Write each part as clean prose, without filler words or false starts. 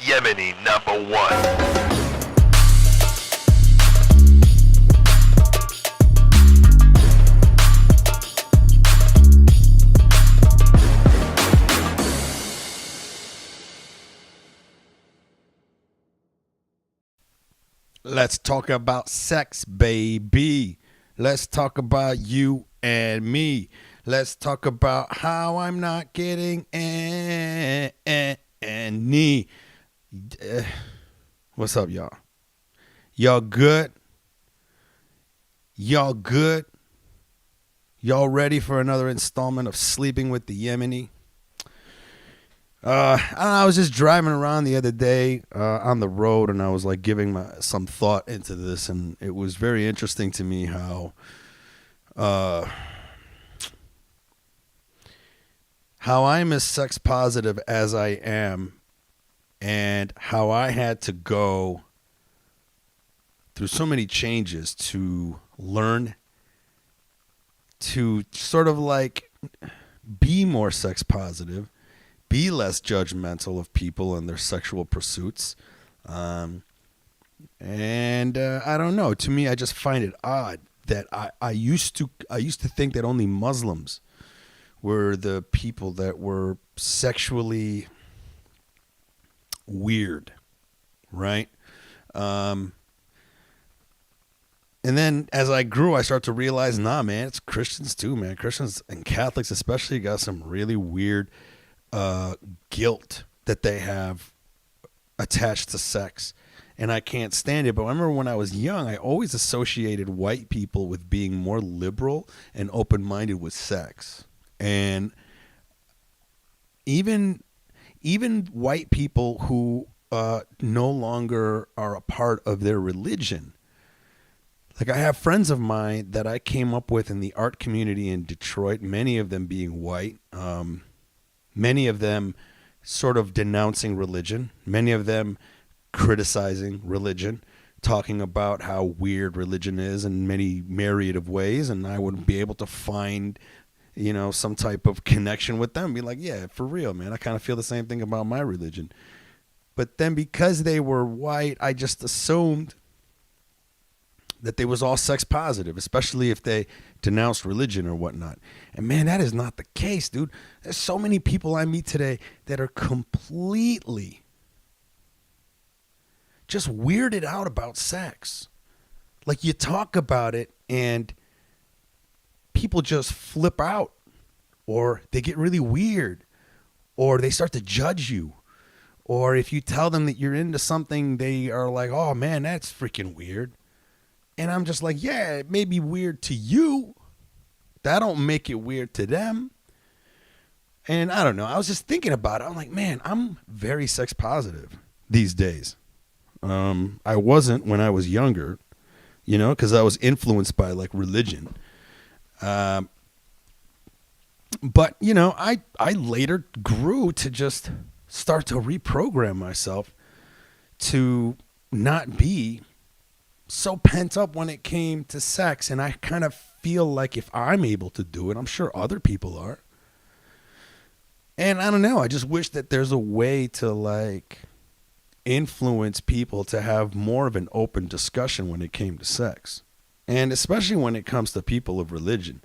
Yemeni #1. Let's talk about sex, baby. Let's talk about you and me. Let's talk about how I'm not getting any. What's up, y'all? Y'all good? Y'all good? Y'all ready for another installment of Sleeping with the Yemeni? I was just driving around the other day on the road, and I was like giving some thought into this, and it was very interesting to me how I'm as sex positive as I am, and how I had to go through so many changes to learn to sort of like be more sex positive, be less judgmental of people and their sexual pursuits. And I don't know. To me, I just find it odd that I used to think that only Muslims were the people that were sexually weird, right? And then as I grew, I started to realize, nah, man, it's Christians too, man. Christians and Catholics especially got some really weird guilt that they have attached to sex, and I can't stand it. But I remember when I was young, I always associated white people with being more liberal and open-minded with sex, and even white people who no longer are a part of their religion. Like, I have friends of mine that I came up with in the art community in Detroit, many of them being white, many of them sort of denouncing religion, many of them criticizing religion, talking about how weird religion is in many myriad of ways, and I would be able to find, some type of connection with them, be like, yeah, for real, man, I kind of feel the same thing about my religion. But then because they were white, I just assumed that they was all sex positive, especially if they denounced religion or whatnot. And man, that is not the case, dude. There's so many people I meet today that are completely just weirded out about sex. Like, you talk about it and people just flip out, or they get really weird, or they start to judge you. Or if you tell them that you're into something, they are like, oh man, that's freaking weird. And I'm just like, yeah, it may be weird to you. That don't make it weird to them. And I don't know. I was just thinking about it. I'm like, man, I'm very sex positive these days. I wasn't when I was younger, because I was influenced by like religion. But, I later grew to just start to reprogram myself to not be so pent up when it came to sex. And I kind of feel like if I'm able to do it, I'm sure other people are. And I don't know, I just wish that there's a way to like influence people to have more of an open discussion when it came to sex. And especially when it comes to people of religion.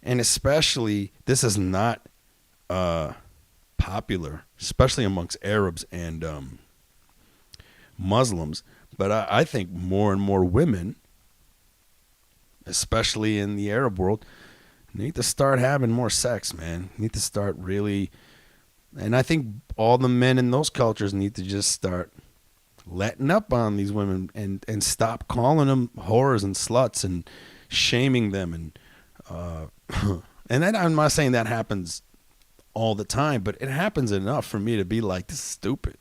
And especially, this is not popular, especially amongst Arabs and Muslims. But I think more and more women, especially in the Arab world, need to start having more sex, man. Need to start really, and I think all the men in those cultures need to just start letting up on these women and stop calling them whores and sluts and shaming them. And and then I'm not saying that happens all the time, but it happens enough for me to be like, this is stupid.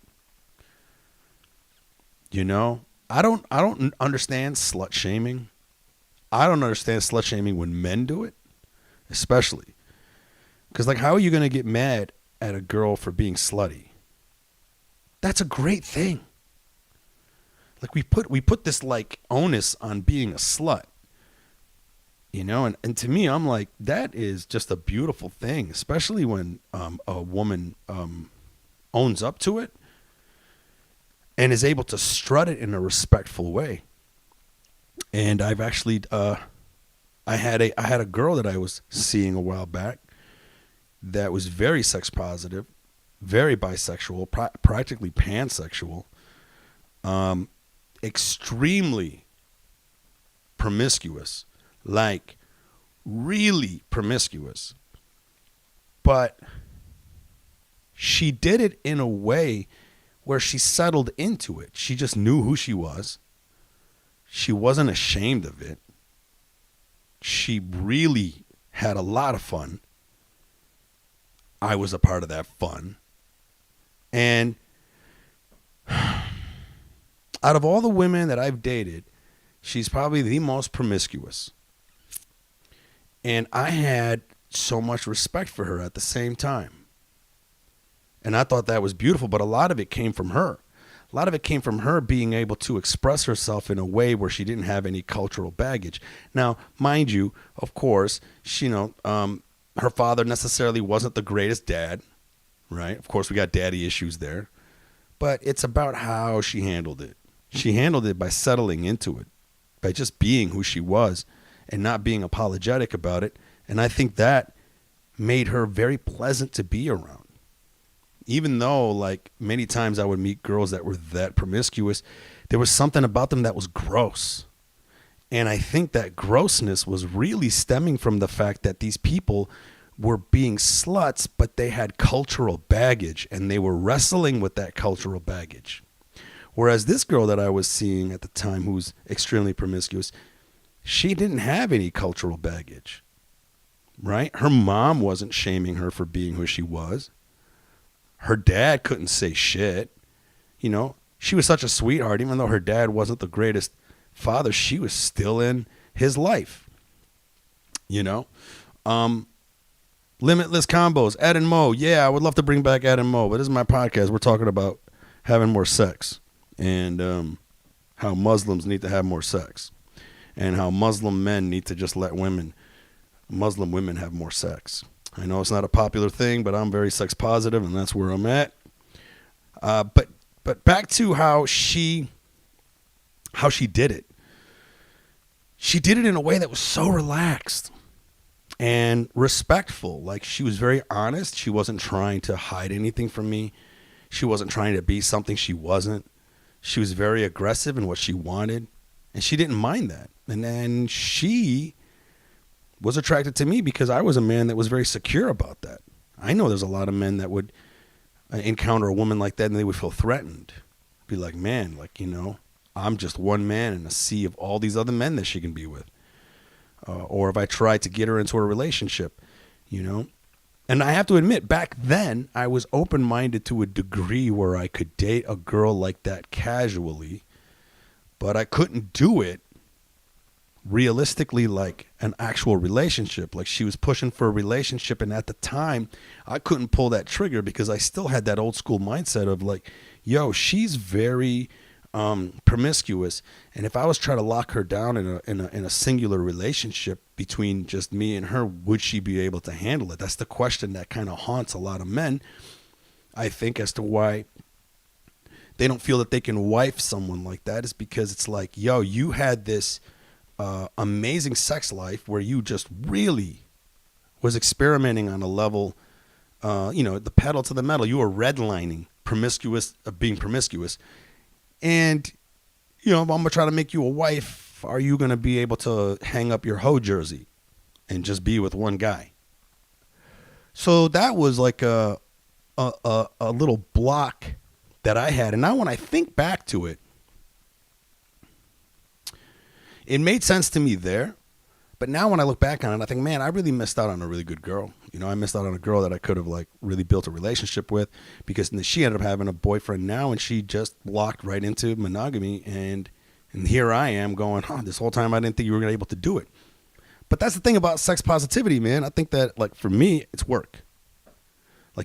I don't understand slut shaming. I don't understand slut shaming when men do it, especially. Because, like, how are you going to get mad at a girl for being slutty? That's a great thing. Like, we put this, like, onus on being a slut. And to me, I'm like, that is just a beautiful thing, especially when a woman owns up to it. and is able to strut it in a respectful way. And I've actually, I had a girl that I was seeing a while back that was very sex positive, very bisexual, practically pansexual, extremely promiscuous, like really promiscuous. But she did it in a way where she settled into it. She just knew who she was. She wasn't ashamed of it. She really had a lot of fun. I was a part of that fun. And out of all the women that I've dated, she's probably the most promiscuous. And I had so much respect for her at the same time. And I thought that was beautiful, but a lot of it came from her. A lot of it came from her being able to express herself in a way where she didn't have any cultural baggage. Now, mind you, of course, she, her father necessarily wasn't the greatest dad, right? Of course, we got daddy issues there. But it's about how she handled it. She handled it by settling into it, by just being who she was and not being apologetic about it. And I think that made her very pleasant to be around. Even though, like, many times I would meet girls that were that promiscuous, there was something about them that was gross. And I think that grossness was really stemming from the fact that these people were being sluts, but they had cultural baggage, and they were wrestling with that cultural baggage. Whereas this girl that I was seeing at the time, who's extremely promiscuous, she didn't have any cultural baggage, right? Her mom wasn't shaming her for being who she was. Her dad couldn't say shit. She was such a sweetheart. Even though her dad wasn't the greatest father, she was still in his life. Limitless combos, Ed and Moe. Yeah, I would love to bring back Ed and Moe, but this is my podcast. We're talking about having more sex and how Muslims need to have more sex and how Muslim men need to just let Muslim women have more sex. I know it's not a popular thing, but I'm very sex positive, and that's where I'm at. But back to how she did it. She did it in a way that was so relaxed and respectful. Like, she was very honest. She wasn't trying to hide anything from me. She wasn't trying to be something she wasn't. She was very aggressive in what she wanted, and she didn't mind that. And then she was attracted to me because I was a man that was very secure about that. I know there's a lot of men that would encounter a woman like that and they would feel threatened. Be like, man, I'm just one man in a sea of all these other men that she can be with. Or if I tried to get her into a relationship, And I have to admit, back then, I was open-minded to a degree where I could date a girl like that casually, but I couldn't do it realistically like an actual relationship. Like, she was pushing for a relationship, and at the time I couldn't pull that trigger because I still had that old school mindset of like, yo, she's very promiscuous, and if I was trying to lock her down in a singular relationship between just me and her, would she be able to handle it? That's the question that kind of haunts a lot of men, I think, as to why they don't feel that they can wife someone like that, is because it's like, yo, you had this amazing sex life where you just really was experimenting on a level, the pedal to the metal. You were redlining being promiscuous. And, if I'm going to try to make you a wife, are you going to be able to hang up your hoe jersey and just be with one guy? So that was like a little block that I had. And now when I think back to it, it made sense to me there. But now when I look back on it, I think, man, I really missed out on a really good girl. I missed out on a girl that I could have really built a relationship with, because she ended up having a boyfriend now, and she just locked right into monogamy. And here I am going, this whole time I didn't think you were going to be able to do it. But that's the thing about sex positivity, man. I think that, for me, it's work.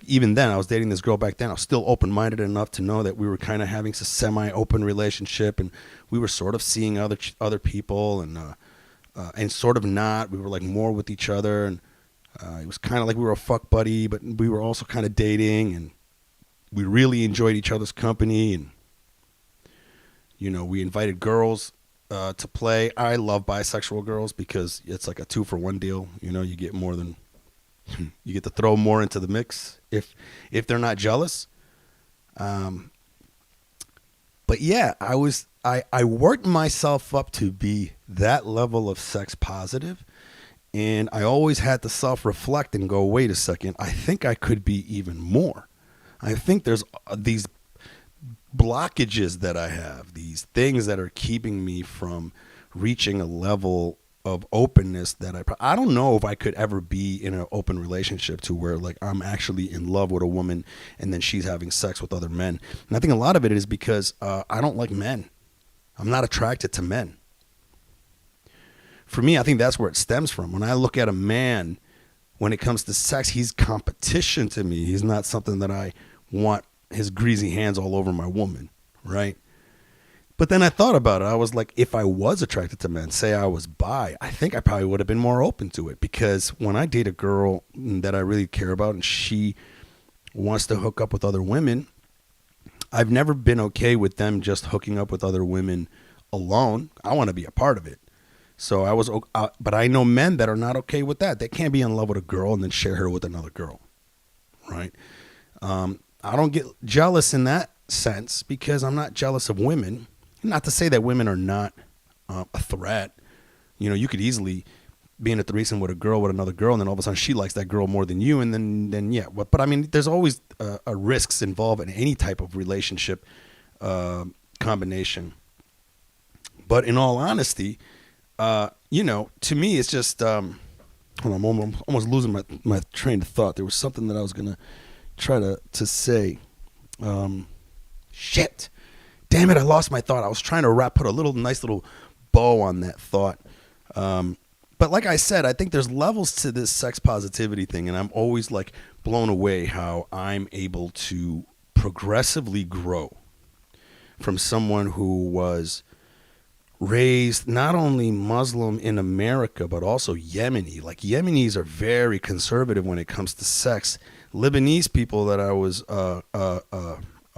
Even then, I was dating this girl back then. I was still open-minded enough to know that we were kind of having a semi-open relationship, and we were sort of seeing other people, and sort of not. We were more with each other, and it was kind of like we were a fuck buddy, but we were also kind of dating, and we really enjoyed each other's company. And We invited girls to play. I love bisexual girls because it's like a 2-for-1 deal. You get more than you get to throw more into the mix if they're not jealous. But yeah, I worked myself up to be that level of sex positive, and I always had to self-reflect and go, wait a second, I think I could be even more. I think there's these blockages that I have, these things that are keeping me from reaching a level of openness that I don't know if I could ever be in an open relationship to where like I'm actually in love with a woman and then she's having sex with other men. And I think a lot of it is because I don't like men. I'm not attracted to men. For me, I think that's where it stems from. When I look at a man, when it comes to sex, he's competition to me. He's not something that I want his greasy hands all over my woman, right? But then I thought about it. I was like, if I was attracted to men, say I was bi, I think I probably would have been more open to it. Because when I date a girl that I really care about and she wants to hook up with other women, I've never been okay with them just hooking up with other women alone. I want to be a part of it. So I was, but I know men that are not okay with that. They can't be in love with a girl and then share her with another girl, right? I don't get jealous in that sense because I'm not jealous of women. Not to say that women are not a threat. You could easily be in a threesome with a girl with another girl, and then all of a sudden she likes that girl more than you, and then yeah. But I mean, there's always risks involved in any type of relationship combination. But in all honesty, to me, it's just hold on, I'm almost losing my train of thought. There was something that I was gonna try to say. Shit. Damn it, I lost my thought. I was trying to put a nice little bow on that thought. But like I said, I think there's levels to this sex positivity thing, and I'm always like blown away how I'm able to progressively grow from someone who was raised not only Muslim in America, but also Yemeni. Like Yemenis are very conservative when it comes to sex. Lebanese people that I was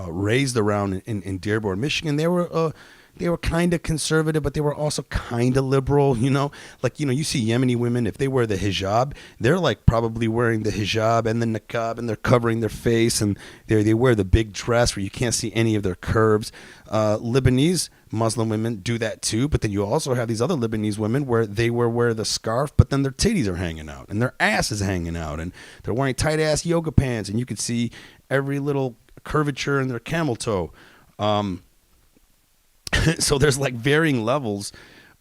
raised around in Dearborn, Michigan, they were kind of conservative, but they were also kind of liberal. You see Yemeni women, if they wear the hijab, they're like probably wearing the hijab and the niqab, and they're covering their face, and they wear the big dress where you can't see any of their curves. Lebanese Muslim women do that too, but then you also have these other Lebanese women where they wear the scarf, but then their titties are hanging out and their ass is hanging out, and they're wearing tight ass yoga pants, and you can see every little curvature in their camel toe. So there's like varying levels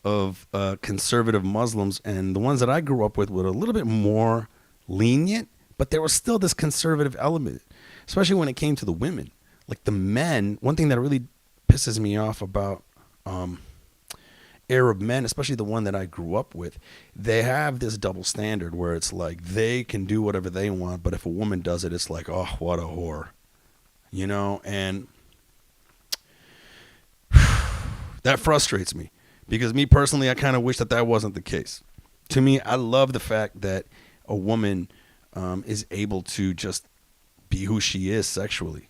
of conservative Muslims, and the ones that I grew up with were a little bit more lenient, but there was still this conservative element, especially when it came to the women. Like the men, one thing that really pisses me off about Arab men, especially the one that I grew up with, they have this double standard where it's like they can do whatever they want, but if a woman does it, it's like, oh, what a whore. And that frustrates me because me personally, I kind of wish that wasn't the case. To me, I love the fact that a woman is able to just be who she is sexually,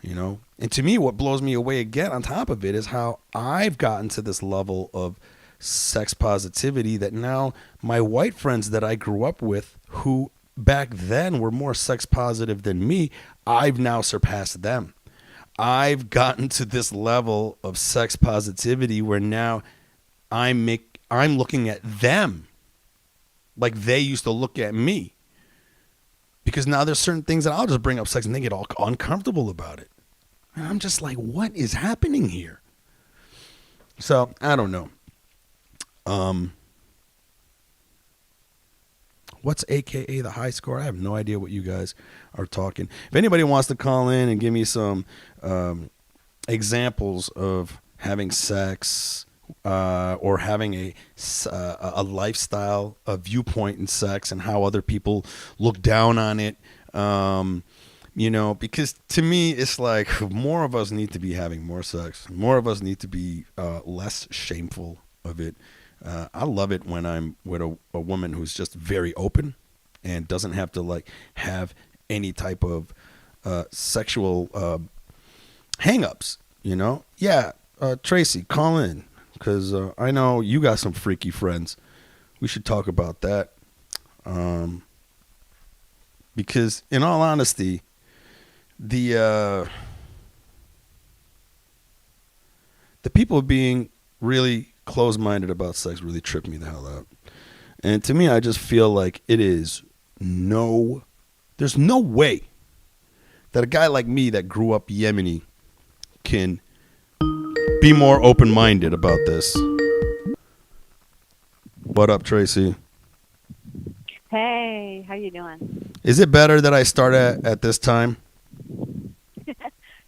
And to me, what blows me away again on top of it is how I've gotten to this level of sex positivity that now my white friends that I grew up with, who back then were more sex positive than me, I've now surpassed them. I've gotten to this level of sex positivity where now I'm looking at them like they used to look at me. Because now there's certain things that I'll just bring up sex and they get all uncomfortable about it. And I'm just like, what is happening here? So, I don't know. What's AKA the high score? I have no idea what you guys are talking. If anybody wants to call in and give me some examples of having sex or having a lifestyle, a viewpoint in sex and how other people look down on it, because to me, it's like more of us need to be having more sex. More of us need to be less shameful of it. I love it when I'm with a woman who's just very open and doesn't have to have any type of sexual hang-ups, Yeah, Tracy, call in, because I know you got some freaky friends. We should talk about that. Because in all honesty, the people being really close-minded about sex really trip me the hell out. And to me, I just feel like there's no way that a guy like me that grew up Yemeni can be more open-minded about this. What up, Tracy? Hey, how you doing? Is it better that I start at this time?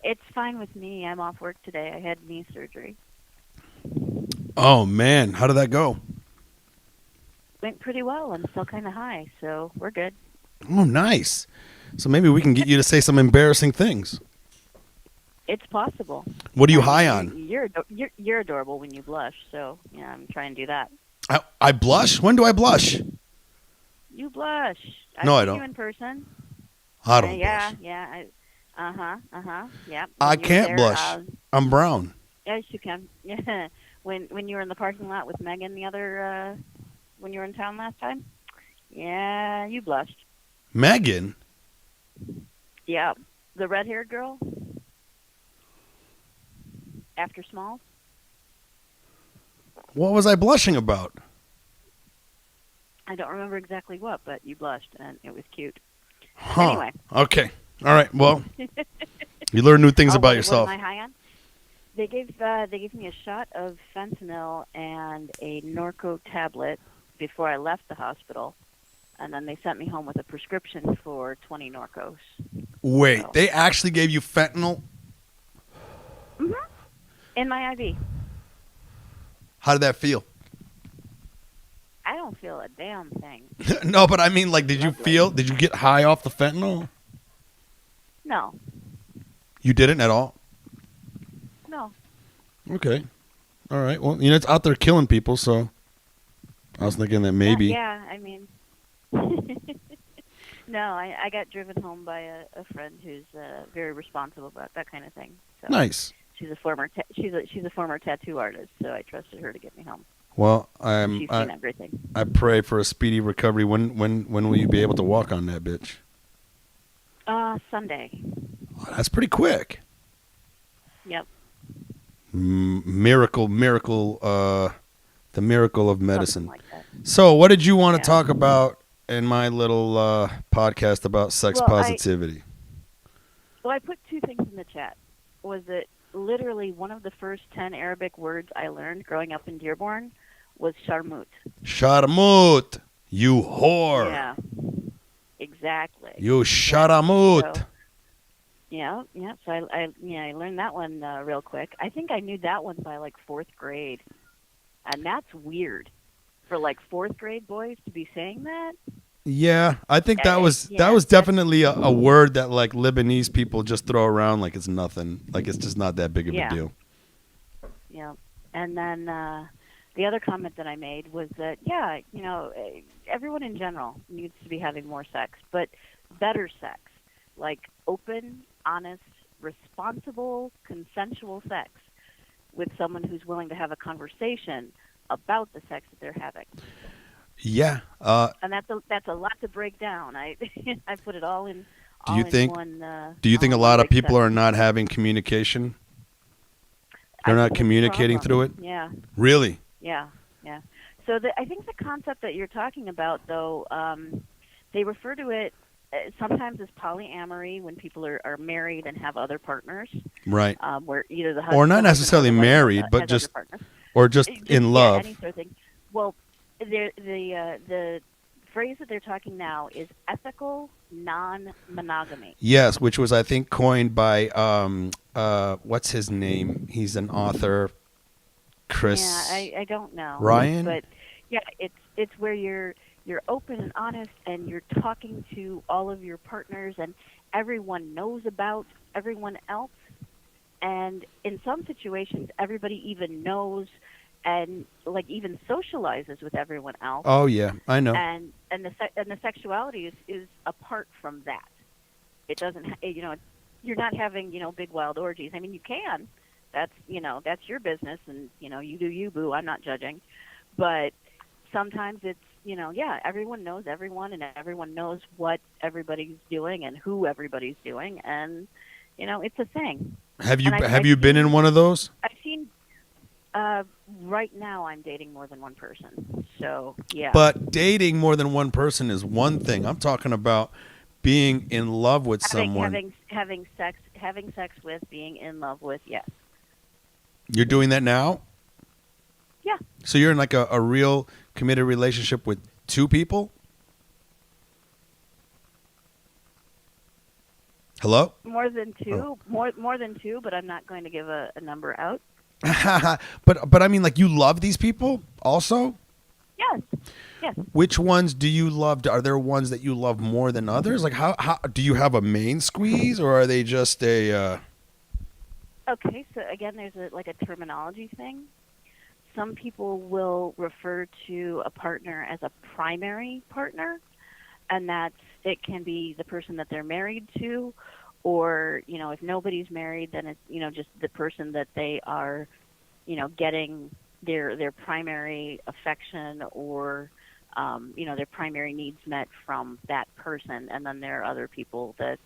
It's fine with me. I'm off work today. I had knee surgery. Oh, man. How did that go? Went pretty well. I'm still kind of high, so we're good. Oh, nice. So maybe we can get you to say some embarrassing things. It's possible. What are you high on? You're adorable when you blush, so yeah, I'm trying to do that. I blush? When do I blush? You blush. No, I I've seen don't. you in person. I don't Yeah, blush. yeah. Yeah. I can't blush. I'm brown. Yes, you can. Yeah. When you were in the parking lot with Megan when you were in town last time. Yeah, you blushed. Megan? Yeah, the red-haired girl. After Smalls. What was I blushing about? I don't remember exactly what, but you blushed, and it was cute. Huh. Anyway. Okay. All right. Well, you learn new things about yourself. What am I high on? They gave me a shot of fentanyl and a Norco tablet before I left the hospital, and then they sent me home with a prescription for 20 Norcos. Wait, So. they actually gave you fentanyl? Mm-hmm. In my IV. How did that feel? I don't feel a damn thing. No, but I mean, like, did you get high off the fentanyl? No. You didn't at all? No. Okay. All right. Well, it's out there killing people, so I was thinking that maybe. Yeah, I mean. No, I got driven home by a friend who's very responsible about that kind of thing. So Nice. She's a former she's a former tattoo artist, so I trusted her to get me home. Well, She's seen everything. I pray for a speedy recovery. When will you be able to walk on that bitch? Sunday. Oh, that's pretty quick. Yep. Miracle, the miracle of medicine. Something like that. So, what did you want to talk about in my little podcast about sex positivity? I put two things in the chat. Was it literally one of the first 10 Arabic words I learned growing up in Dearborn was sharmut. Sharmut, you whore. Yeah, exactly. You sharamut. So, yeah. So I learned that one real quick. I think I knew that one by like 4th grade, and that's weird for like 4th grade boys to be saying that. Yeah, I think that was definitely a word that like Lebanese people just throw around like it's nothing, like it's just not that big of a deal. Yeah, and then the other comment that I made was that everyone in general needs to be having more sex, but better sex, like open, honest, responsible, consensual sex with someone who's willing to have a conversation about the sex that they're having. Yeah, and that's a lot to break down. I put it all in. Do you think a lot of people are not having communication? They're not communicating through it? Yeah. Really? Yeah. So I think the concept that you're talking about, though, they refer to it sometimes as polyamory when people are married and have other partners. Right. Where either the husband or not necessarily married, but just in love. Any sort of thing. Well, the phrase that they're talking now is ethical non-monogamy. Yes, which was I think coined by what's his name? He's an author, Chris. Yeah, I don't know. Ryan. But yeah, it's where you're open and honest, and you're talking to all of your partners, and everyone knows about everyone else, and in some situations, everybody even knows. And like even socializes with everyone else. Oh yeah, I know. And the sexuality is apart from that. It doesn't, you're not having big wild orgies. I mean, you can, That's, that's your business, and, you do you, boo. I'm not judging. But sometimes it's, yeah, everyone knows everyone, and everyone knows what everybody's doing and who everybody's doing, and, it's a thing. Have you been in one of those? I've seen, right now I'm dating more than one person. So, yeah. But dating more than one person is one thing. I'm talking about being in love with someone. Having sex with, being in love with, yes. You're doing that now? Yeah. So you're in like a real committed relationship with two people? Hello? More than two. Oh. More than two, but I'm not going to give a number out. but I mean, like, you love these people also? Yes. Yes. Which ones do you love? Are there ones that you love more than others? Like, how do you have a main squeeze, or are they just a? Okay, so again, there's a terminology thing. Some people will refer to a partner as a primary partner, and it can be the person that they're married to, or, if nobody's married, then it's, just the person that they are, getting their primary affection or, their primary needs met from that person. And then there are other people that,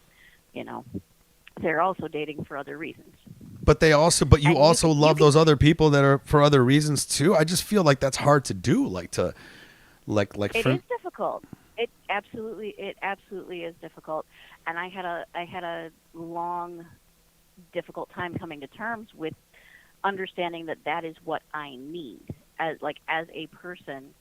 they're also dating for other reasons. But you also love those other people that are for other reasons too. I just feel like that's hard to do. It is difficult. It absolutely is difficult. And I had a long, difficult time coming to terms with understanding that is what I need as a person.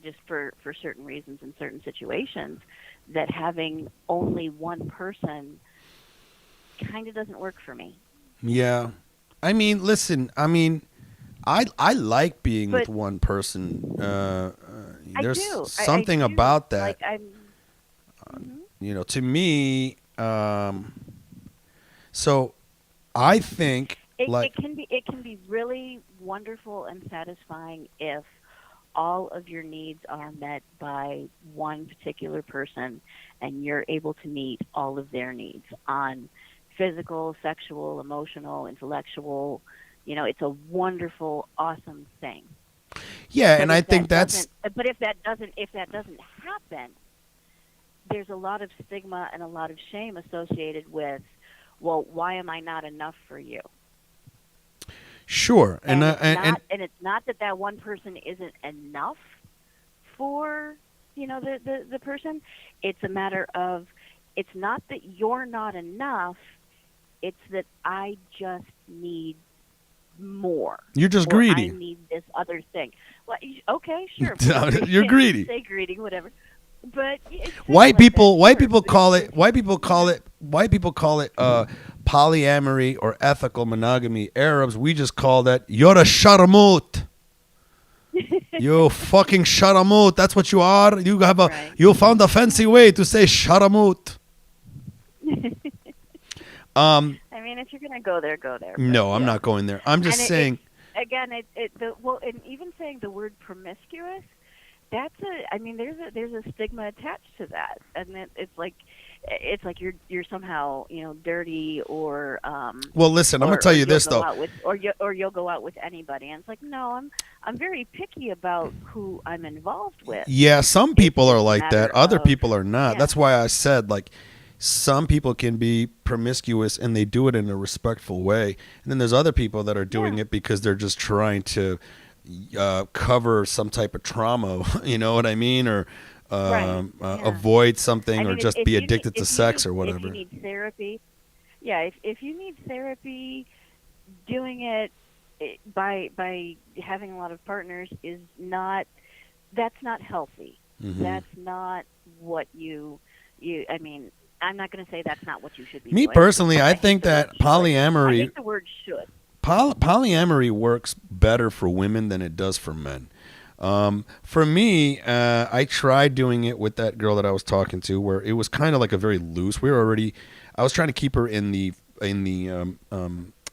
Just for certain reasons in certain situations, that having only one person kind of doesn't work for me. Yeah. I mean, listen, I like being with one person. There's something about that. To me, so I think it can be really wonderful and satisfying if all of your needs are met by one particular person, and you're able to meet all of their needs on physical, sexual, emotional, intellectual. It's a wonderful, awesome thing. Yeah, and I think that's. But if that doesn't happen, there's a lot of stigma and a lot of shame associated with, well, why am I not enough for you? Sure, and it's not that one person isn't enough for the person. It's a matter of, it's not that you're not enough. It's that I just need more. You're just greedy. I need this other thing. Well, okay, sure. You're greedy. Say greedy, whatever. But white people call it polyamory or ethical monogamy. Arabs, we just call that you're a sharamut. You fucking sharamut. That's what you are. You found a fancy way to say sharamut. If you're gonna go there, go there. No, I'm not going there. I'm just saying. And even saying the word promiscuous, there's a stigma attached to that, and it's like you're somehow dirty or. Well, listen, I'm gonna tell you this though. Or you'll go out with anybody, and it's like, no, I'm very picky about who I'm involved with. Yeah, some people are like that. Other people are not. Yeah. That's why I said, some people can be promiscuous and they do it in a respectful way, and then there's other people that are doing it because they're just trying to cover some type of trauma, you know what I mean, or avoid something, or just be addicted to sex or whatever. If you need therapy, if you need therapy, doing it by having a lot of partners that's not healthy. Mm-hmm. That's not what I'm not going to say that's not what you should be doing. Me personally, I think that polyamory. I think the word should. Polyamory works better for women than it does for men. For me, I tried doing it with that girl that I was talking to, where it was kind of like a very loose. I was trying to keep her in the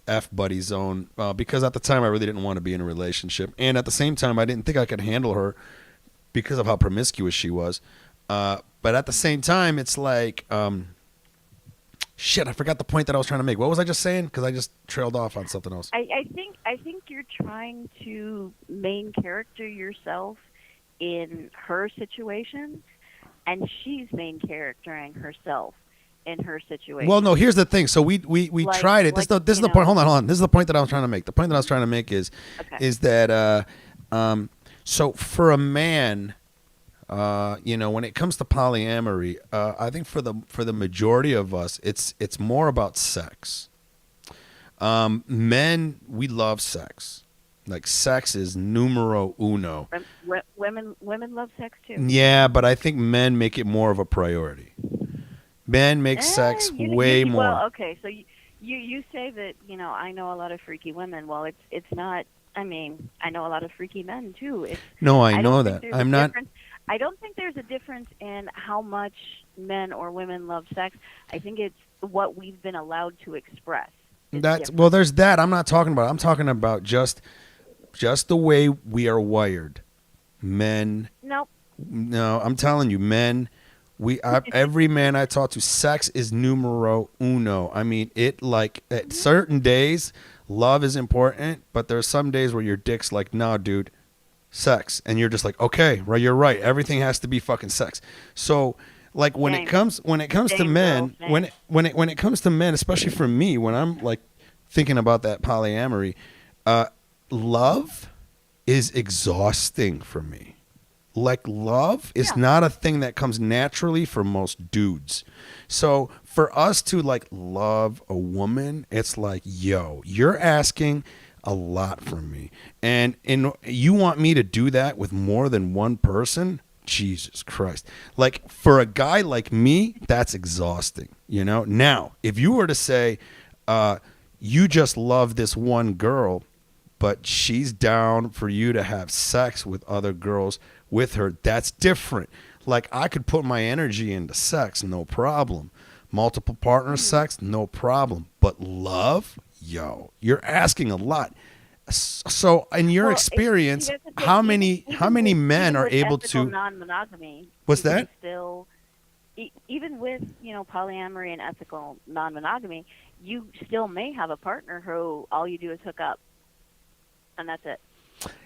F buddy zone because at the time I really didn't want to be in a relationship, and at the same time I didn't think I could handle her because of how promiscuous she was. But at the same time, it's like Shit, I forgot the point that I was trying to make. What was I just saying? Because I just trailed off on something else. I think you're trying to main character yourself in her situation, and she's main charactering herself in her situation. Well, no, here's the thing. So we Like- tried it. like, This is the you point. know- Hold on. This is the point that I was trying to make. The point that I was trying to make is that so for a man, when it comes to polyamory, I think for the majority of us, it's more about sex. Men, we love sex. Like, sex is numero uno. Women love sex too. Yeah, but I think men make it more of a priority. Men make sex way more. Well, okay, so you say that, I know a lot of freaky women. Well, it's not. I mean, I know a lot of freaky men too. No, I know that. I'm not. I don't think there's a difference in how much men or women love sex. I think it's what we've been allowed to express. Well, there's that. I'm not talking about. I'm talking about just the way we are wired. Men. Nope. No, I'm telling you, men. Every man I talk to, sex is numero uno. I mean, at certain days, love is important, but there's some days where your dick's like, nah, dude, sex, and you're just like, okay, right, you're right. Everything has to be fucking sex. So, like, when it comes to men, when it comes to men, especially for me, when I'm like thinking about that polyamory, love is exhausting for me. Like, love is not a thing that comes naturally for most dudes. So for us to like love a woman, it's like, yo, you're asking a lot from me. And you want me to do that with more than one person? Jesus Christ. Like, for a guy like me, that's exhausting, Now, if you were to say, you just love this one girl, but she's down for you to have sex with other girls with her, that's different. Like, I could put my energy into sex, no problem. Multiple partner sex, no problem. But love, yo, you're asking a lot. So, in your experience, how many men are able to non-monogamy? What's that? Still, even with polyamory and ethical non-monogamy, you still may have a partner who all you do is hook up, and that's it.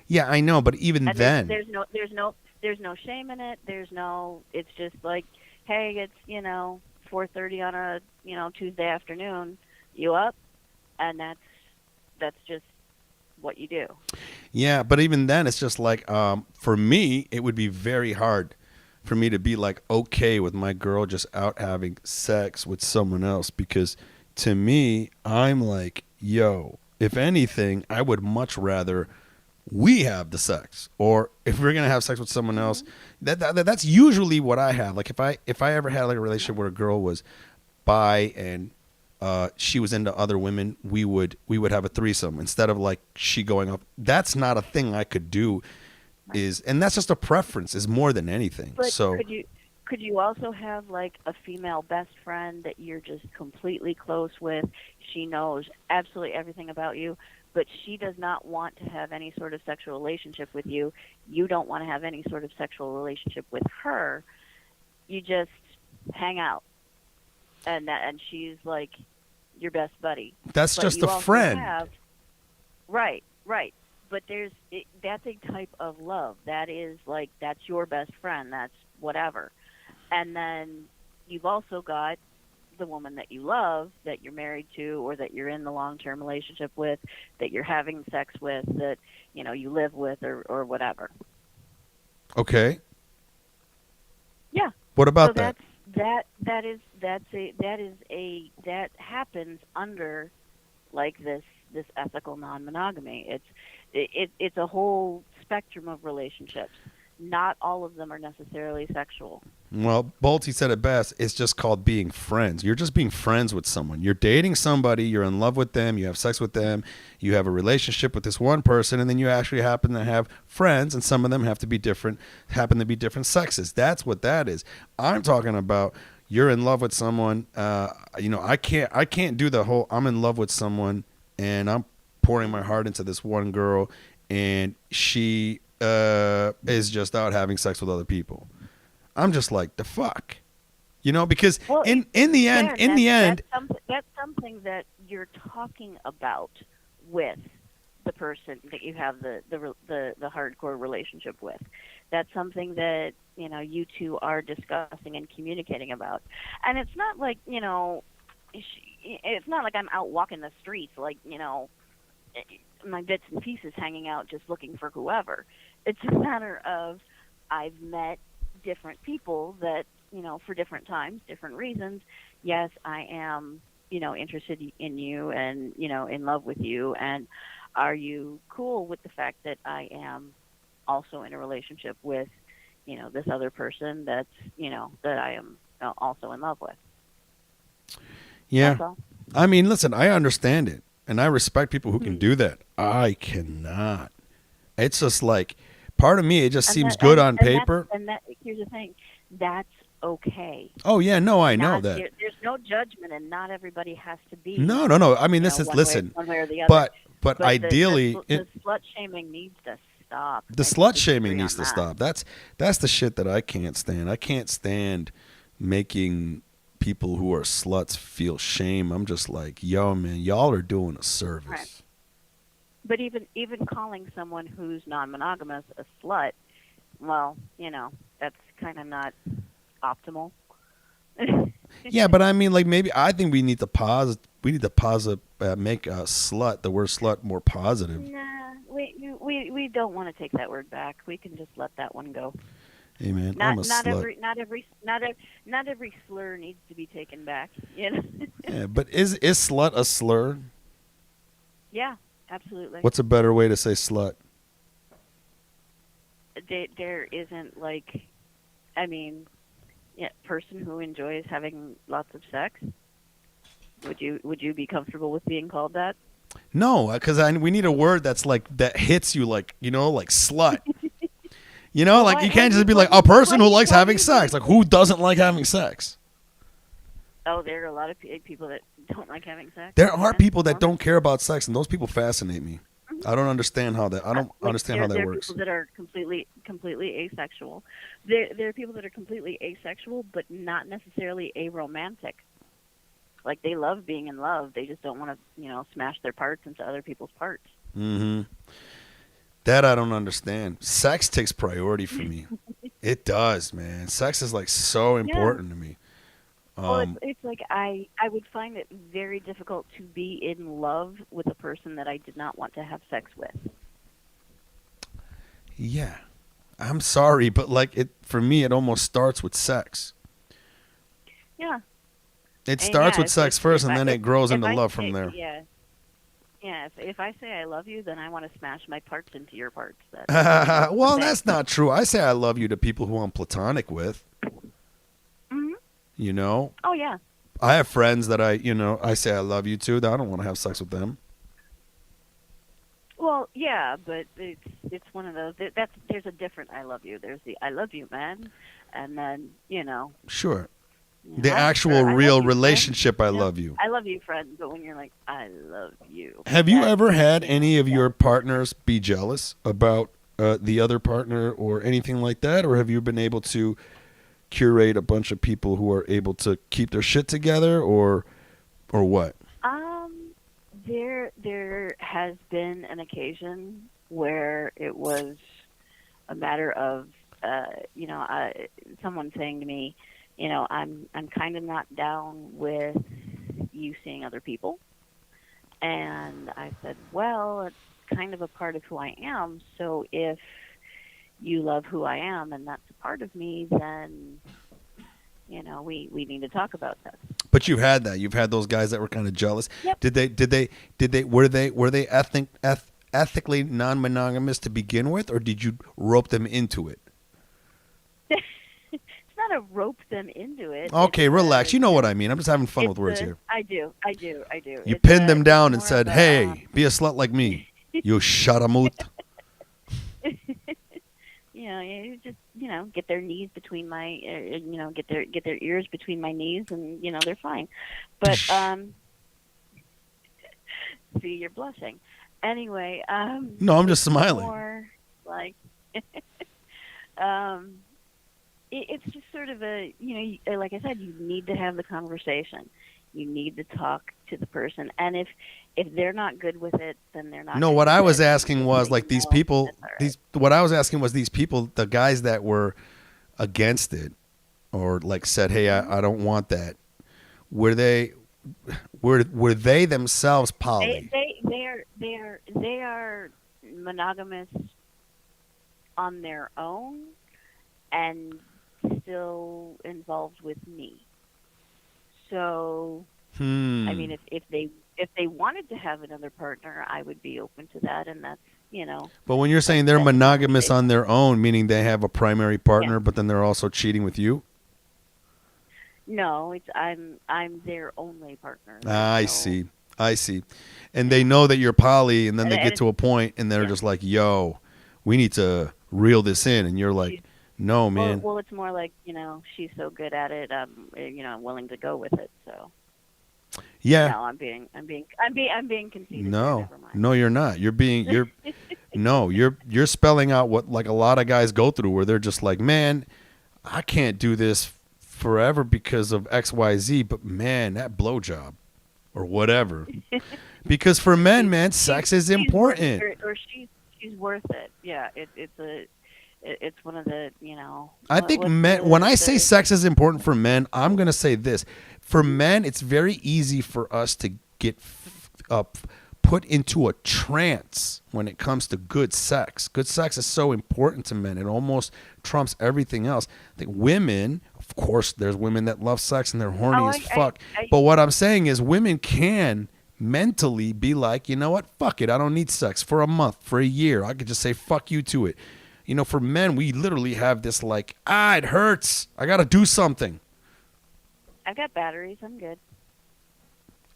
Yeah, I know, but even and then, there's no shame in it. It's just like, hey, it's 4:30 on a Tuesday afternoon. You up? And that's just what you do. Yeah, but even then, it's just like, for me, it would be very hard for me to be like okay with my girl just out having sex with someone else, because to me, I'm like, yo, if anything, I would much rather we have the sex, or if we're gonna have sex with someone else, that's usually what I have. Like, if I ever had like a relationship where a girl was bi and she was into other women, we would have a threesome instead of like she going up. That's not a thing I could do, and that's just a preference, is more than anything. But so could you also have like a female best friend that you're just completely close with? She knows absolutely everything about you, but she does not want to have any sort of sexual relationship with you. You don't want to have any sort of sexual relationship with her. You just hang out, and she's like your best buddy. That's but just a friend. Right. But that's a type of love. That is like, that's your best friend. That's whatever. And then you've also got the woman that you love, that you're married to, or that you're in the long-term relationship with, that you're having sex with, that you live with, or whatever. Okay. Yeah. What about that? That happens under like this ethical non-monogamy. It's a whole spectrum of relationships. Not all of them are necessarily sexual. Well, Bolte said it best. It's just called being friends. You're just being friends with someone. You're dating somebody. You're in love with them. You have sex with them. You have a relationship with this one person, and then you actually happen to have friends, and some of them happen to be different sexes. That's what that is. I'm talking about you're in love with someone. I can't do the whole I'm in love with someone and I'm pouring my heart into this one girl, and she is just out having sex with other people. I'm just like, the fuck? You know, because Well, in the end, Darren, in the end, that's something that you're talking about with the person that you have the hardcore relationship with. That's something that you two are discussing and communicating about, and it's not like it's not like I'm out walking the streets like my bits and pieces hanging out just looking for whoever. It's a matter of I've met different people that for different times, different reasons. Yes, I am interested in you and in love with you, and are you cool with the fact that I am also in a relationship with this other person that's that I am also in love with? yeah. That's all. I mean, listen, I understand it, and I respect people who can do that. I cannot. It's just like part of me. It just seems good on paper. Here's the thing. That's okay. Oh yeah, no, I know that. There's no judgment, and not everybody has to be. No. I mean, this is one way or the other. But ideally, the slut shaming needs to stop. The slut shaming needs to stop. That's the shit that I can't stand. I can't stand making people who are sluts feel shame. I'm just like, yo, man, y'all are doing a service. Right. But even calling someone who's non-monogamous a slut, well, that's kind of not optimal. Yeah, but I mean, like, maybe I think we need to pause. We need to make a slut, the word slut, more positive. Nah, we don't want to take that word back. We can just let that one go. Hey man, I'm a slut. Not every slur needs to be taken back. Yeah, but is slut a slur? Yeah, absolutely. What's a better way to say slut? There isn't like, I mean, person who enjoys having lots of sex. Would you be comfortable with being called that? No, because we need a word that's like that hits you like like slut. Like you can't just be like a person who likes having sex. Like who doesn't like having sex? Oh, there are a lot of people that don't like having sex. There are people that don't care about sex, and those people fascinate me. I don't understand how that. I don't understand how that there works. There are people that are completely asexual. There are people that are completely asexual, but not necessarily aromantic. Like they love being in love. They just don't want to, smash their parts into other people's parts. Mm-hmm. That I don't understand. Sex takes priority for me. It does, man. Sex is like so important to me. Well, it's like I would find it very difficult to be in love with a person that I did not want to have sex with. Yeah. I'm sorry, but like for me, it almost starts with sex. Yeah. It starts with sex first, and then it grows into love from there. Yeah. Yeah, if I say I love you, then I want to smash my parts into your parts. Well, that's not true. I say I love you to people who I'm platonic with. Mm-hmm. Oh, yeah. I have friends that I say I love you to. That I don't want to have sex with them. Well, yeah, but it's one of those. There's a different I love you. There's the I love you, man, and then Sure. The actual real relationship, friend. I love you. I love you, friend. But when you're like, I love you. Have you ever had any of your partners be jealous about the other partner or anything like that? Or have you been able to curate a bunch of people who are able to keep their shit together or what? There has been an occasion where it was a matter of, someone saying to me, I'm kind of not down with you seeing other people. And I said, well, it's kind of a part of who I am. So if you love who I am and that's a part of me, then, we need to talk about this. But you've had that. You've had those guys that were kind of jealous. Yep. Were they ethically non-monogamous to begin with, or did you rope them into it? Not to rope them into it. Okay, relax. You know what I mean. I'm just having fun with words here. I do. You pinned them down and said, "Hey, be a slut like me." You sharamut. You just get their knees between my get their ears between my knees, and they're fine. But see, you're blushing. Anyway, no, I'm just smiling. More like it's just sort of a, like I said, you need to have the conversation. You need to talk to the person, and if they're not good with it, then they're not. No, good what I with was it. asking was like these people. That's all right. What I was asking was these people, the guys that were against it, or like said, "Hey, I don't want that." Were they themselves poly? They are monogamous on their own, and still involved with me. So, I mean, if they wanted to have another partner, I would be open to that, and that's, But when you're saying they're monogamous on their own, meaning they have a primary partner, but then they're also cheating with you? No, it's I'm their only partner. I see. And they know that you're poly, and then they get to a point, and they're just like, "Yo, we need to reel this in," and you're like, "No, man." Well, it's more like, she's so good at it. I'm willing to go with it. So. Yeah. No, I'm being conceited. No, you're not. You're spelling out what like a lot of guys go through, where they're just like, "Man, I can't do this forever because of XYZ, but man, that blowjob or whatever." Because for men, man, sex is important. Or she's worth it. Yeah, it's one of the, I think men, when I say sex is important for men, I'm going to say this. For men, it's very easy for us to get put into a trance when it comes to good sex. Good sex is so important to men. It almost trumps everything else. I think women, of course, there's women that love sex and they're horny as fuck. But what I'm saying is women can mentally be like, you know what? Fuck it. I don't need sex for a month, for a year. I could just say fuck you to it. For men, we literally have this like, it hurts. I got to do something. I've got batteries. I'm good.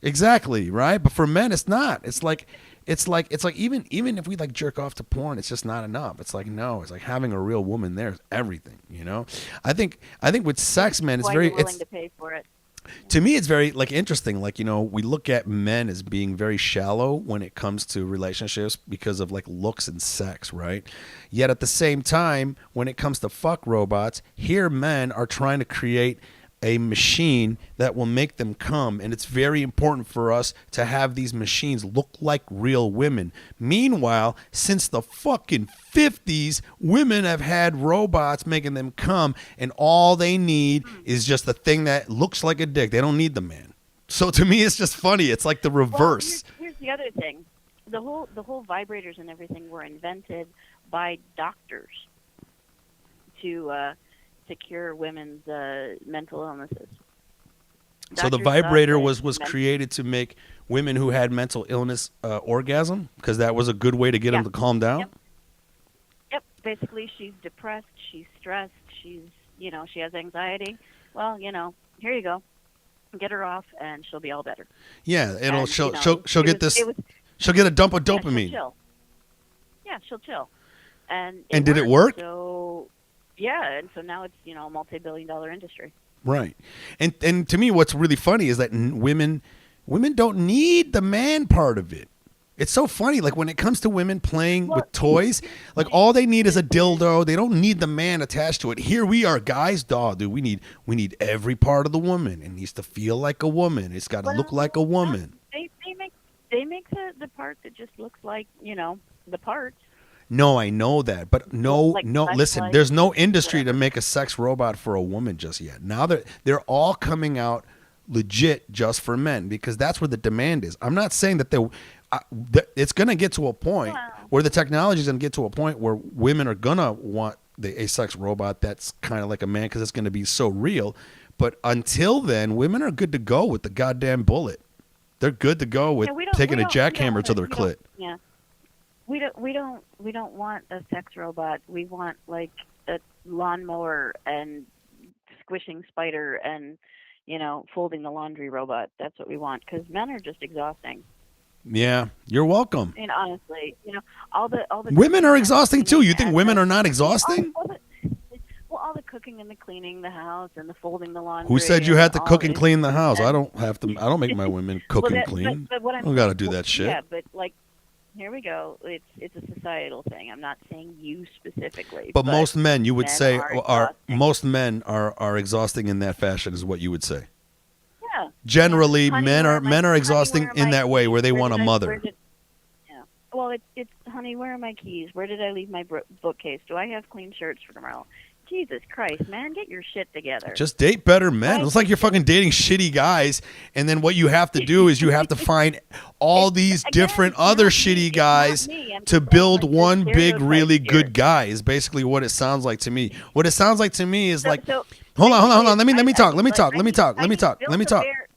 Exactly, right? But for men, it's not. It's like even if we like jerk off to porn, it's just not enough. It's like, no, it's like having a real woman there is everything, I think with sex, man, it's very willing to pay for it. To me, it's very like interesting. Like, we look at men as being very shallow when it comes to relationships because of like looks and sex, right? Yet at the same time, when it comes to fuck robots, here men are trying to create a machine that will make them come, and it's very important for us to have these machines look like real women. Meanwhile, since the fucking 50s, women have had robots making them come, and all they need is just a thing that looks like a dick. They don't need the man. So to me, it's just funny. It's like the reverse. Well, here's the other thing. The whole vibrators and everything were invented by doctors to cure women's mental illnesses. So the vibrator was created to make women who had mental illness orgasm, because that was a good way to get them to calm down? Yep. Basically, she's depressed, she's stressed, she has anxiety. Well, here you go. Get her off, and she'll be all better. Yeah, she'll get this. She'll get a dump of dopamine. She'll chill. And did it work? So, yeah, and so now it's a multi-billion-dollar industry. Right, and to me, what's really funny is that women don't need the man part of it. It's so funny. Like when it comes to women playing with toys, like all they need is a dildo. They don't need the man attached to it. Here we are, guys. Dude, we need every part of the woman. It needs to feel like a woman. It's got to look like a woman. They make the part that just looks like the parts. No, I know that, but listen, there's no industry to make a sex robot for a woman just yet. Now they're all coming out legit just for men, because that's where the demand is. I'm not saying that it's going to get to a point where the technology is going to get to a point where women are going to want a sex robot that's kind of like a man, because it's going to be so real. But until then, women are good to go with the goddamn bullet. They're good to go with taking a jackhammer to their clit. Yeah. We don't want a sex robot. We want like a lawnmower and squishing spider and folding the laundry robot. That's what we want, because men are just exhausting. Yeah, you're welcome. And honestly, all the women are exhausting too. You think women are not exhausting? All the cooking and the cleaning the house and the folding the laundry. Who said you had to cook and clean the house? I don't have to. I don't make my women cook and clean. But what I don't got to do that shit. Yeah, but like here we go. It's a societal thing. I'm not saying you specifically. But most men, you would men say, are are exhausting. most men are exhausting in that fashion, is what you would say. Yeah. Generally, Honey, men where are am I- men are honey, exhausting where am in I- that way, where they where want a did I- mother. where did- Yeah. Well, it's honey, where are my keys? Where did I leave my bookcase? Do I have clean shirts for tomorrow? Jesus Christ, man, get your shit together. Just date better men. Right. It's like you're fucking dating shitty guys, and then what you have to do is you have to find all these again, different it's not other me. shitty It's guys not me. I'm to just build saying, like, one the big, really stereotypes good here. guy. Is basically what it sounds like to me. What it sounds like to me is So- like, so- hold on. Let me I talk. need- Let me talk. I Let me need- talk. I Let me need talk. built Let me a talk. bear-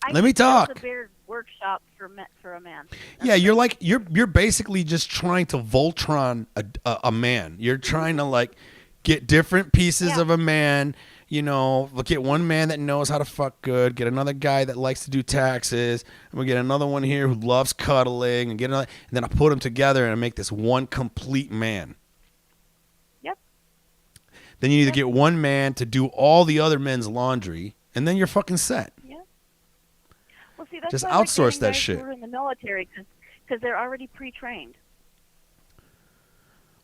I Let me need built talk. a bear workshop for a man. Yeah, you're like you're basically just trying to Voltron a man. You're trying to like get different pieces Yeah. of a man. You know, look at one man that knows how to fuck good. Get another guy that likes to do taxes. And we get another one here who loves cuddling. And get another, and then I put them together and I make this one complete man. Yep. Then you need to get one man to do all the other men's laundry, and then you're fucking set. Yeah. Well, see, that's Just why I like outsource dating that guys shit. Who are in the military because they're already pre-trained.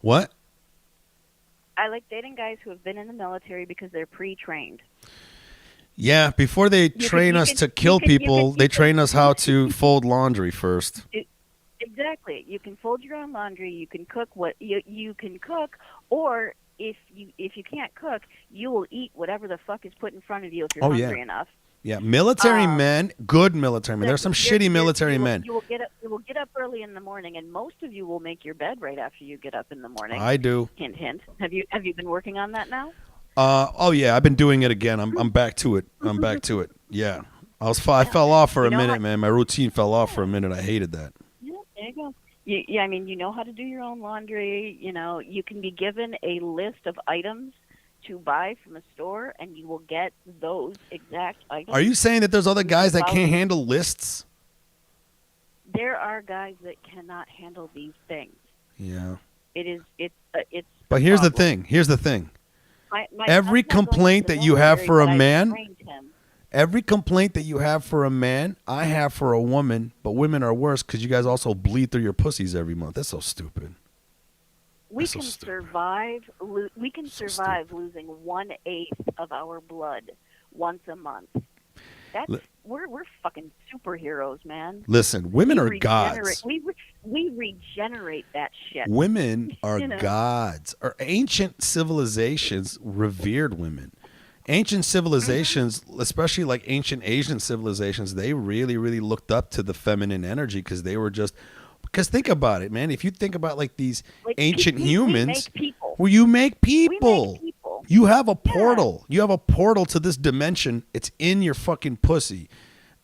What? I like dating guys who have been in the military because they're pre-trained. Yeah, before they train us to kill people, they train us how to fold laundry first. Exactly. You can fold your own laundry. You can cook what you can cook, or if you can't cook, you will eat whatever the fuck is put in front of you if you're Oh, yeah. hungry enough. Yeah, military men, good military men. There's some You're- shitty military men. You will get up. You will get up early in the morning, and most of you will make your bed right after you get up in the morning. I do. Hint, hint. Have you been working on that now? Oh yeah, I've been doing it again. I'm back to it. I'm back to it. Yeah, I fell off for a You know minute, what? man. My routine fell off for a minute. I hated that. Yeah, there you go. Yeah, I mean, you know how to do your own laundry. You know, you can be given a list of items to buy from a store, and you will get those exact items. Are you saying that there's other guys that can't handle lists? There are guys that cannot handle these things. Yeah. It's. But here's the thing. Here's the thing. My Every son's not going complaint to the that you have military, for a but I man- trained him. Every complaint that you have for a man, I have for a woman. But women are worse because you guys also bleed through your pussies every month. That's so stupid. We That's so can stupid. survive. We can So survive losing 1/8 of our blood once a month. That's Li- we're fucking superheroes, man. Listen, women We are regenerate- gods. We regenerate that shit. Women are You know? gods. Or ancient civilizations revered women. Ancient civilizations, especially like ancient Asian civilizations, they really, really looked up to the feminine energy because they were just. Because think about it, man. If you think about like these Like, ancient we humans, make people. well, you make We people. make people. You have a portal. You have a portal to this dimension. It's in your fucking pussy.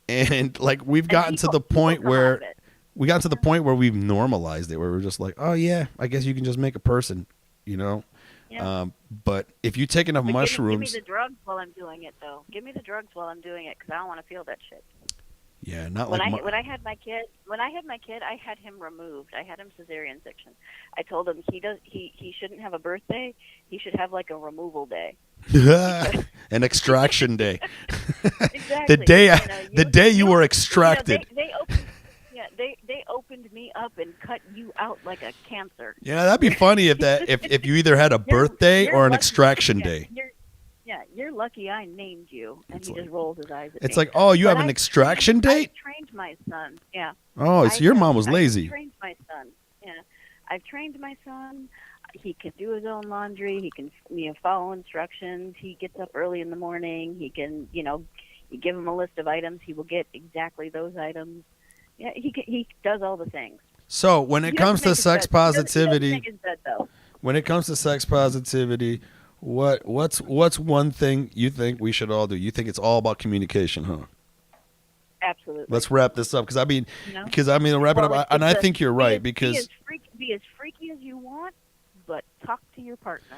And like we've gotten to the point people come out where of it. we got to the point where we've normalized it, where we're just like, oh yeah, I guess you can just make a person, you know. Yeah. But if you take enough But mushrooms, Give me the drugs while I'm doing it, though. Give me the drugs while I'm doing it, because I don't want to feel that shit. yeah, not When like I had my kid, I had him removed. I had him cesarean section. I told him he shouldn't have a birthday. He should have like a removal day. an extraction day. Exactly. The day You know, you were extracted. They opened me up and cut you out like a cancer. Yeah, that'd be funny if you either had a birthday You're or an lucky- extraction yeah, day. You're lucky I named you, and It's he like- just rolls his eyes at It's me. like, oh, you But have an I extraction date? I trained my son. Yeah. Oh, so your mom was I lazy. trained my son. Yeah. I've trained my son. He can do his own laundry. He can follow instructions. He gets up early in the morning. He can, you give him a list of items. He will get exactly those items. Yeah, he does all the things. So when it He comes doesn't to make his sex bed. He doesn't positivity, make his bed, though. when it comes to sex positivity, what's one thing you think we should all do? You think it's all about communication, huh? Absolutely. Let's wrap this up because I mean, You know? wrap it Well, up, and I it's think you're right because be as freaky as you want, but talk to your partner.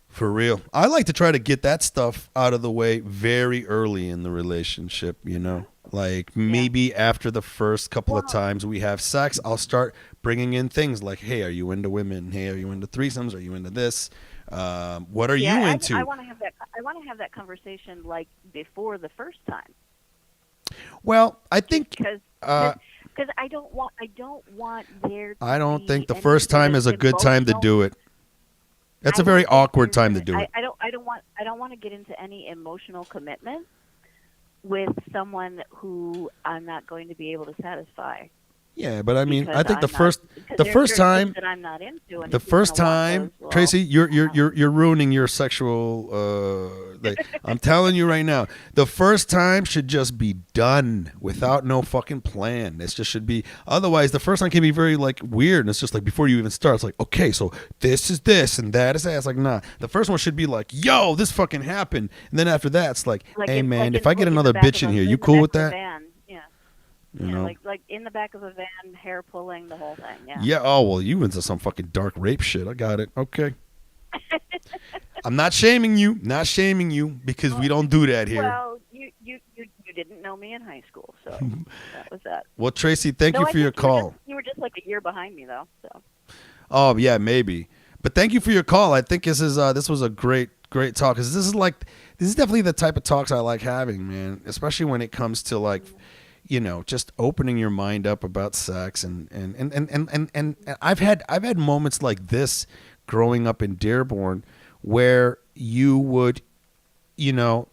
for real, I like to try to get that stuff out of the way very early in the relationship. You know, like maybe after the first couple of times we have sex, I'll start bringing in things like, "Hey, are you into women? Hey, are you into threesomes? Are you into this? What are you into?" I want to have that. I want to have that conversation like before the first time. Well, I think Because Because I don't want there. I don't be think the any first sort time of is a good time to emotional- do it. That's I a very don't think awkward there's time to gonna- do it. I don't want to get into any emotional commitment with someone who I'm not going to be able to satisfy. Yeah, but I mean, Because I think the I'm not- first because the there's first certain time things that I'm not into, and the if he's first gonna want time, those, well, Tracy, you're ruining your sexual. I'm telling you right now, the first time should just be done without no fucking plan. This just should be. Otherwise, the first time can be very like weird, and it's just like before you even start, it's like, okay, so this is this and that is that. It's like, nah. The first one should be like, yo, this fucking happened, and then after that, it's like, hey man, if I get another bitch in here, you cool with that? You know? like in the back of a van, hair pulling, the whole thing. Yeah. Yeah. Oh well, you into some fucking dark rape shit. I got it. Okay. I'm not shaming you. Not shaming you because we don't do that here. Well, you didn't know me in high school, so that was that. Well, Tracy, thank you for your call. You were just like a year behind me, though. So. Oh yeah, maybe. But thank you for your call. I think this was a great talk because this is definitely the type of talks I like having, man. Especially when it comes to like, you know, just opening your mind up about sex and I've had moments like this growing up in Dearborn where you would, you know,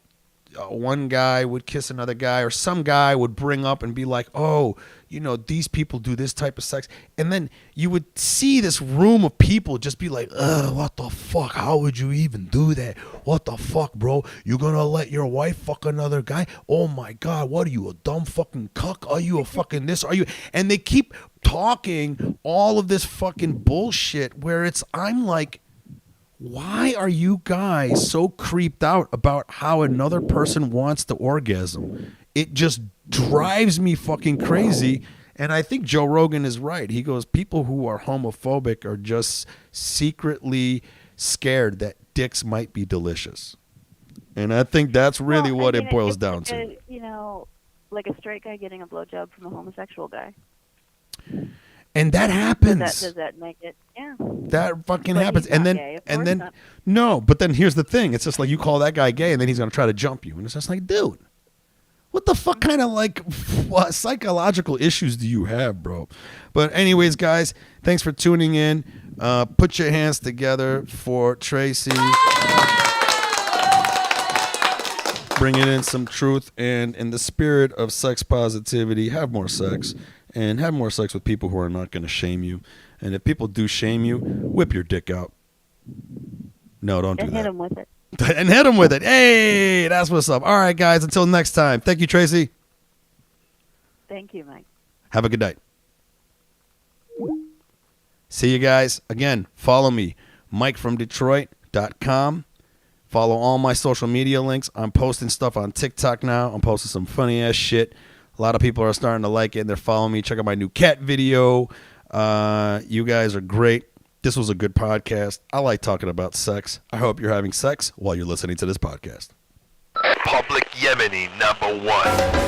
one guy would kiss another guy or some guy would bring up and be like, oh, you know, these people do this type of sex. And then you would see this room of people just be like, what the fuck? How would you even do that? What the fuck, bro? You gonna let your wife fuck another guy? Oh my God, what are you, a dumb fucking cuck? Are you a fucking this? Are you? And they keep talking all of this fucking bullshit where I'm like, why are you guys so creeped out about how another person wants to orgasm? It just drives me fucking crazy. And I think Joe Rogan is right. He goes, people who are homophobic are just secretly scared that dicks might be delicious. And I think that's really what it boils down to. You know, like a straight guy getting a blowjob from a homosexual guy. And that happens. Does that make it? Yeah. That fucking But happens. he's And not then gay. Of and course then not. no, but then here's the thing. It's just like you call that guy gay and then he's going to try to jump you. And it's just like, dude, what the fuck kind of like what psychological issues do you have, bro? But anyways, guys, thanks for tuning in. Put your hands together for Tracy. Bringing in some truth, and in the spirit of sex positivity, have more sex. And have more sex with people who are not going to shame you. And if people do shame you, whip your dick out. No, don't do And that. hit him with it. And hit them with it. Hey, that's what's up. All right, guys, until next time. Thank you, Tracy. Thank you, Mike. Have a good night. See you guys. Again, follow me, MikeFromDetroit.com. Follow all my social media links. I'm posting stuff on TikTok now. I'm posting some funny-ass shit. A lot of people are starting to like it, and they're following me. Check out my new cat video. You guys are great. This was a good podcast. I like talking about sex. I hope you're having sex while you're listening to this podcast. Public Yemeni #1.